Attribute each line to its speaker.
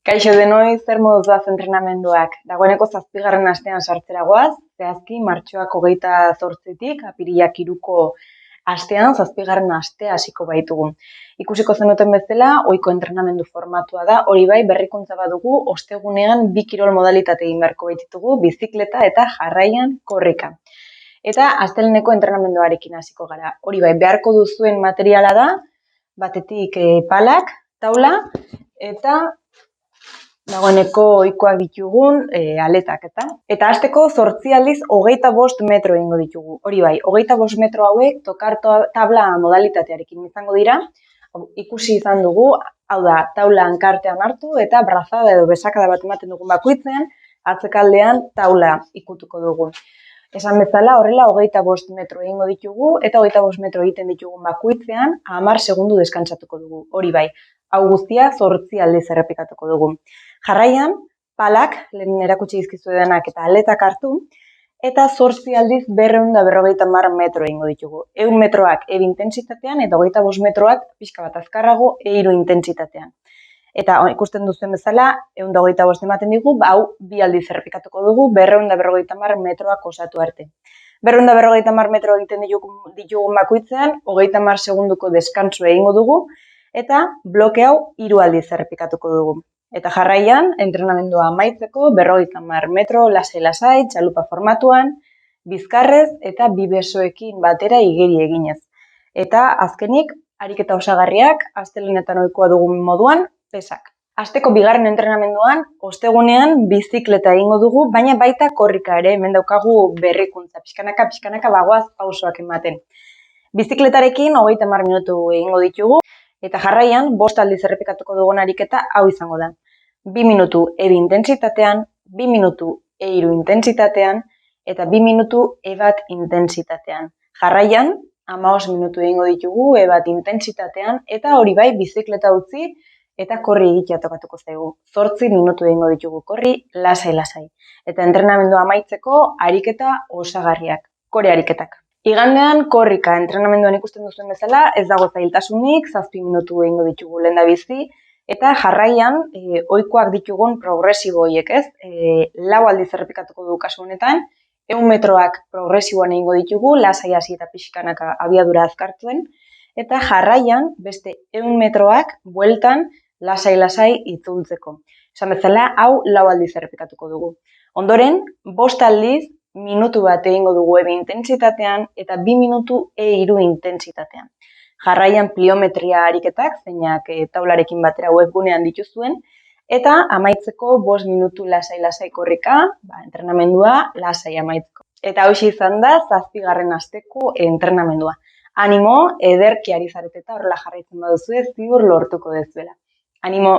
Speaker 1: Kaixo denoi, zer moduz doaz entrenamenduak? Dagoeneko 7. astean sartzera goaz, zehazki martxoak 28tik apirilak 3ko astean 7. astea hasiko baitugu. Ikusiko zenuten bezala, ohiko entrenamendu formatua da, hori bai berrikuntza badugu, ostegunean 2 kirol modalitate egin beharko baititugu, bizikleta eta jarraian korrika. Eta asteleheneko entrenamenduarekin hasiko gara. Hori bai, beharko duzuen materiala da, batetik palak, taula eta dagoeneko ohikoak ditugun aletak eta. Eta hasteko 8 aldiz 25 metro egingo ditugu. Hori bai, 25 metro hauek tokar tabla modalitatearekin izango dira. Ikusi izan dugu, hau da, taula hankartean hartu eta brazada edo besakada bat ematen dugun bakoitzean, atzekaldean taula ikutuko dugu. Esan bezala, horrela 25 metro egingo ditugu eta 25 metro egiten ditugun bakoitzean 10 segundu deskantsatuko dugu. Hori bai, hau guztia 8 aldiz errepikatuko dugu. Jarraian, palak, lehen erakutsi dizkizuedanak eta aletak hartu, eta 8 aldiz 250 metro egingo ditugu. 100 metroak E intentsitatean eta 25 metroak pixka bat azkarrago E3 intentsitatean. Eta ikusten duzuen bezala, 125 ematen digu, hau 2 aldiz errepikatuko dugu, 250 metroak osatu arte. 250 metro egiten ditugun bakoitzean, 30 segunduko deskantsua egingo dugu, eta bloke hau 3 aldiz errepikatuko dugu. Eta jarraian, entrenamendua amaitzeko 250 metro lasai-lasai, txalupa formatuan, bizkarrez eta bi besoekin batera igeri eginez. Eta azkenik, ariketa osagarriak, astelehenetan ohikoa dugun moduan, pesak. Asteko 2. entrenamenduan, ostegunean bizikleta egingo dugu, baina baita korrika ere, hemen daukagu berrikuntza, pixkanaka bagoaz pausoak ematen. Bizikletarekin 30 minutu egingo ditugu, eta jarraian, 5 aldiz errepikatuko dugun ariketa hau izango da. 2 minutu E2 intentsitatean, 2 minutu E3 intentsitatean, eta 2 minutu E1 intentsitatean. Jarraian, 15 minutu egingo ditugu E1 intentsitatean, eta hori bai bizikleta utzi eta korri egitea tokatuko zaigu. 8 minutu egingo ditugu korri lasai-lasai. Eta entrenamendua amaitzeko ariketa osagarriak, kore ariketak. Igandean korrika entrenamenduan ikusten duzuen bezala, ez dago zailtasunik, 7 minutu egingo ditugu lehendabizi, eta jarraian, ohikoak ditugun progresibo horiek ez, 4 aldiz errepikatuko dugu kasu honetan, 100 metroak progresiboan egingo ditugu, lasai hasi eta pixkanaka abiadura azkartzen, eta jarraian, beste 100 metroak bueltan lasai-lasai itzultzeko. Esan bezala, hau 4 aldiz errepikatuko dugu. Ondoren, 5 aldiz, minutu bat egingo dugu E2 intentsitatean eta 2 minutu E3 intentsitatean. Jarraian pliometria ariketak, zeinak taularekin batera webgunean dituzuen, eta amaitzeko 5 minutu lasai-lasai korrika, entrenamendua lasai amaitzeko. Eta hauxe izan da 7. asteko entrenamendua. Animo, ederki ari zarete eta horrela jarraitzen baduzue, ziur lortuko dezuela. Animo!